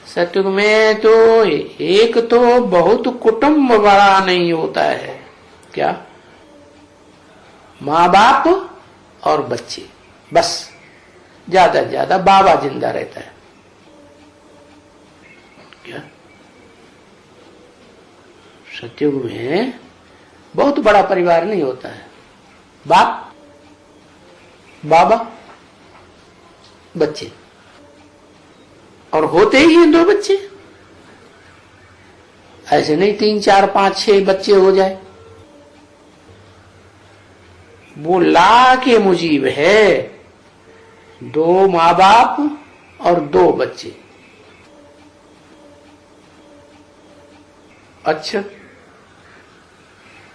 सतयुग में तो एक तो बहुत कुटुंब बड़ा नहीं होता है। क्या? माँ बाप और बच्चे, बस। ज्यादा से ज्यादा बाबा जिंदा रहता है। क्या? सतयुग में बहुत बड़ा परिवार नहीं होता है। बाप, बाबा, बच्चे, और होते ही हैं 2 बच्चे। ऐसे नहीं 3, 4, 5, 6 बच्चे हो जाए। वो ला के मुजीब है 2 माँ बाप और 2 बच्चे। अच्छा,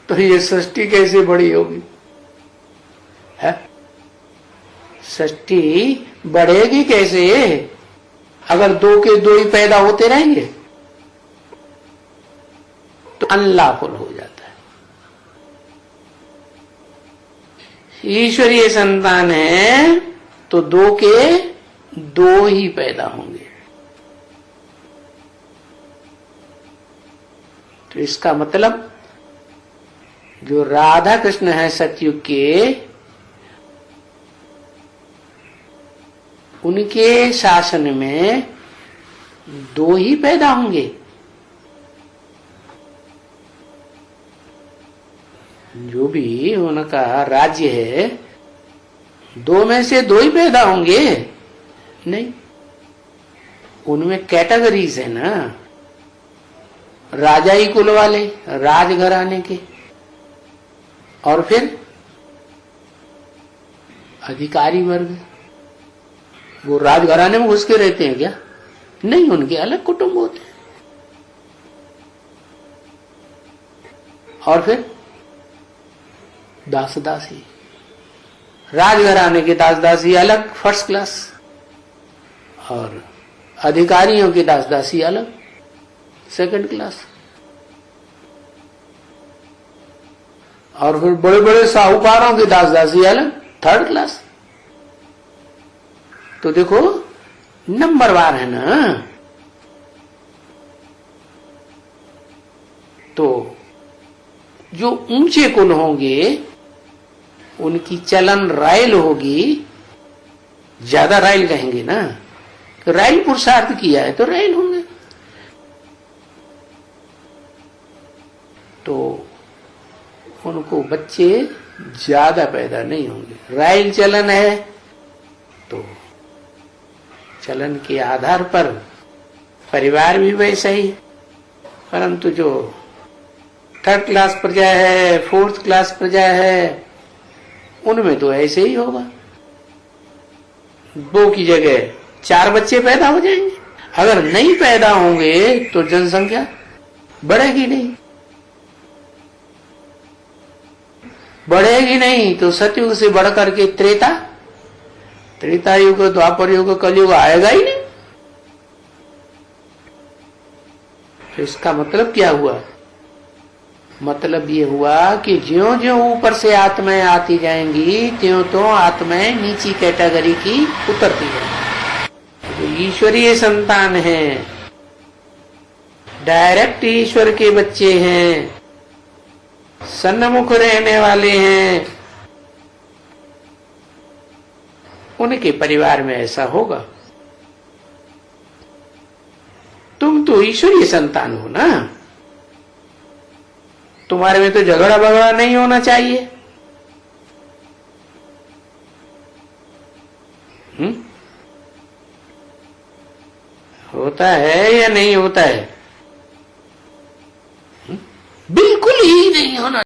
तो ये सृष्टि कैसे बड़ी होगी? है? सृष्टि बढ़ेगी कैसे अगर 2 के 2 ही पैदा होते रहेंगे? तो अनलॉफुल हो जाता है। ईश्वरीय संतान है तो 2 के 2 ही पैदा होंगे। तो इसका मतलब जो राधा कृष्ण है सतयुग के, उनके शासन में 2 ही पैदा होंगे। जो भी उनका राज्य है 2 में से 2 ही पैदा होंगे? नहीं, उनमें कैटेगरीज है ना। राजाई कुल वाले, राजघराने के, और फिर अधिकारी वर्ग। वो राजघराने में घुस के रहते हैं क्या? नहीं, उनके अलग कुटुंब होते हैं। और फिर दास दासी, राजघराने के दास दासी अलग, फर्स्ट क्लास, और अधिकारियों के दास दासी अलग, सेकंड क्लास। और फिर बड़े बड़े साहूकारों के दास दासी अलग, थर्ड क्लास। तो देखो नंबरवार है ना। तो जो ऊंचे कुल होंगे उनकी चलन रायल होगी। ज्यादा रायल कहेंगे ना, तो रायल पुरुषार्थ किया है तो रायल होंगे। तो उनको बच्चे ज्यादा पैदा नहीं होंगे। रायल चलन है तो चलन के आधार पर परिवार भी वैसा ही। परंतु जो 3rd क्लास प्रजा है, 4th क्लास प्रजा है, उनमें तो ऐसे ही होगा। 2 की जगह 4 बच्चे पैदा हो जाएंगे। अगर नहीं पैदा होंगे तो जनसंख्या बढ़ेगी नहीं। बढ़ेगी नहीं तो सतयुग से बढ़कर के त्रेता युग, द्वापर युग, कलयुग आएगा ही नहीं। तो इसका मतलब क्या हुआ? मतलब ये हुआ कि ज्यों ज्यों ऊपर से आत्माएं आती जाएंगी त्यों तो आत्माएं नीची कैटेगरी की उतरती जाएंगी। जो ईश्वरीय संतान है, डायरेक्ट ईश्वर के बच्चे हैं, सन्मुख रहने वाले हैं, उनके परिवार में ऐसा होगा। तुम तो ईश्वरीय संतान हो ना, तुम्हारे में तो झगड़ा बगड़ा नहीं होना चाहिए। होता है या नहीं होता है? बिल्कुल ही नहीं होना।